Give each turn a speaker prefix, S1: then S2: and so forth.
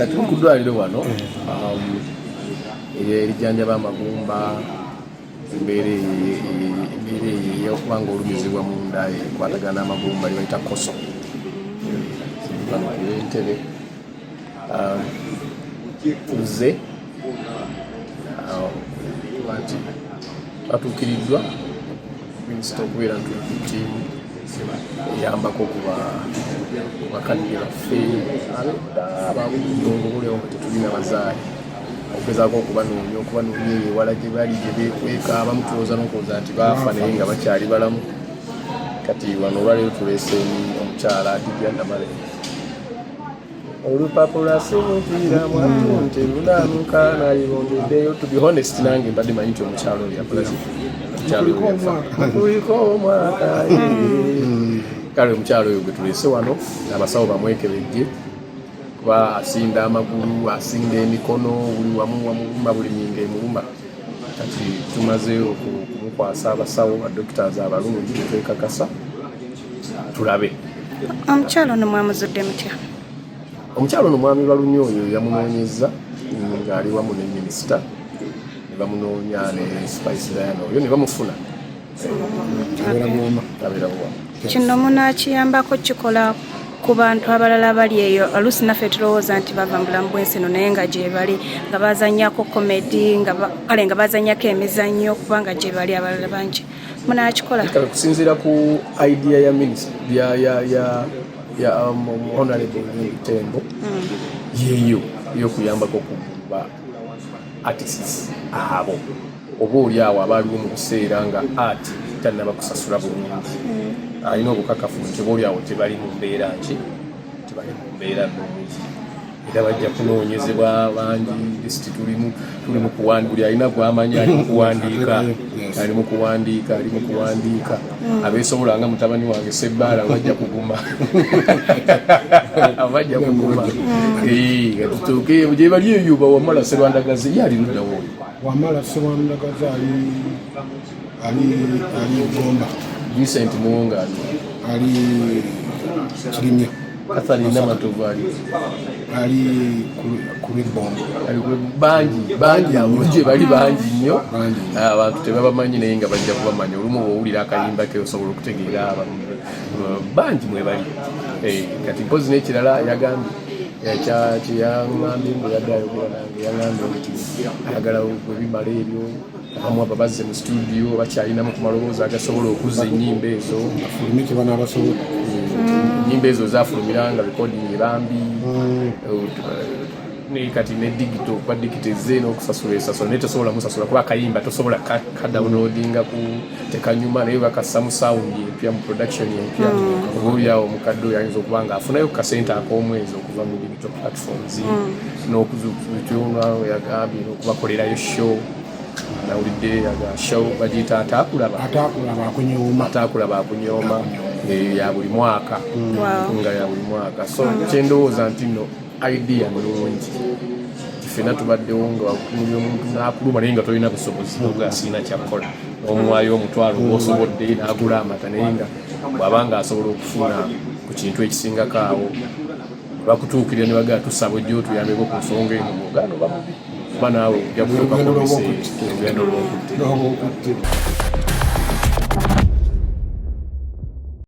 S1: tuli ku ddwaliro wano erijjanjaba amagumba embeera ey'okuba nga olumizibwa munda ekwatagana n'amagumba libayita koso entebe tuzze nti batuukiriddwa minisita okubeera nti tuli ku ttiimu eyambako ku bakadde baffe ababudongo bulewo nga tetulina bazaali okugezaako okubanoonya ewala gye bali gye beekweka abamu tulowooza n'okulowooza nti baafa naye nga bakyali balamu kati wano olwaleero tuleese omukyala Adija Namale olupapula simukiira mwamu nti lunanuka nalibondeddeyo to be honest nange mbadde manyi nti omukyalo oyo yapulazi kuliko omwaka kale omukyalo oyo gwe tuleese wano abasawo bamwekebejje kuba asinda amagulu asinda emikono buli wamuluma buli nyinga emuluma kati tumaze okumukwasa abasawo badokitazi abalungi betwekakasa tulabe.
S2: Omukyalo ono mwamuzudde mutya?
S1: Omukyalo ono mwami Balunyo oyo yamunoonyeza ng'ali wamu ne minisita ne bamunoonya ne Spice Diana oyo ne bamufuna abeera buwama.
S2: Kino munaakiyambako kikola ku bantu abalala bali eyo oluusi naffe tulowooza nti bava mu bulamu bw'ensi eno naye nga gye bali nga bazannyako komedi kale nga bazannyako emizannyo kubanga gye bali abalala bangi munaakikola
S1: kusinziira ku idea ya minisita ya Honorable Tembo yeeyo y'okuyambako kuba artists abo oba oli awo abaaliwo mu biseera nga art tannaba kusasula bulungi alina obukakafu nti oba oli awo tebali mu mbeera nnungi era bajja kunoonyezebwa bangi lisiti tulimu kuwandiika buli alina gw'amanyi ali mu kuwandiika abeesobola nga mutabani wange Sebbaala bajja kuguma tutuuke gye bali eyo Wamala Sserwandagazi ye ali ludda wooyo
S3: Wamala Sserwandagazi ali Gomba
S1: Vincent Muwonga
S3: ali Kirimya
S1: Kathleen Namatovu
S3: ali kuri Bombo
S1: bangi gye bali bangi nnyo abantu tebabamanyi naye nga bajja kubamanya olumu bw'owulira akayimba ke osobola okutegeera bangi mwe bali kati mpozi n'ekirala yagambye kyeyaŋŋambye mbu yadde ayogera nange yaŋŋambye nti ayagala bwe bimala ebyo abamu aba bazze mu studio bakyalinamu ku malowooza agasobola okuzza ennyimba ezo ennyimba ezo zafulumira nga recording ebambi kati ne digito kuba digiteze n'okusasula naye tosobola musasula kuba akayimba tosobola kadawunloadinga ku tekanyuma naye bakassa mu sound empya mu production empya oba oli awo omukadde oyo ayinza okuba nga afunayo ku kasente ak'omwezi okuva mu digital platforms n'okuzukyona yagambye n'okubakolerayo show nawulidde show bagiyita ataakulaba akunyooma ya buli mwaka nga ya buli mwaka so kyendowooza nti nno idea nungi ffena tubaddewo nga wakumuli omuntu n'akuluma naye nga tolina busobozi asiina kyakukola n'omuwaayo omutwalo ng'osobodde n'agula amata naye nga bw'aba nga asobola okufuna ku kintu ekisingako awo bakutuukirira ne bagala tusaba ojja otuyambeko ku nsonga eno bw'ogaana oba mubi kuba naawe ojja kutuuka ku biseera ogenda olw'okutte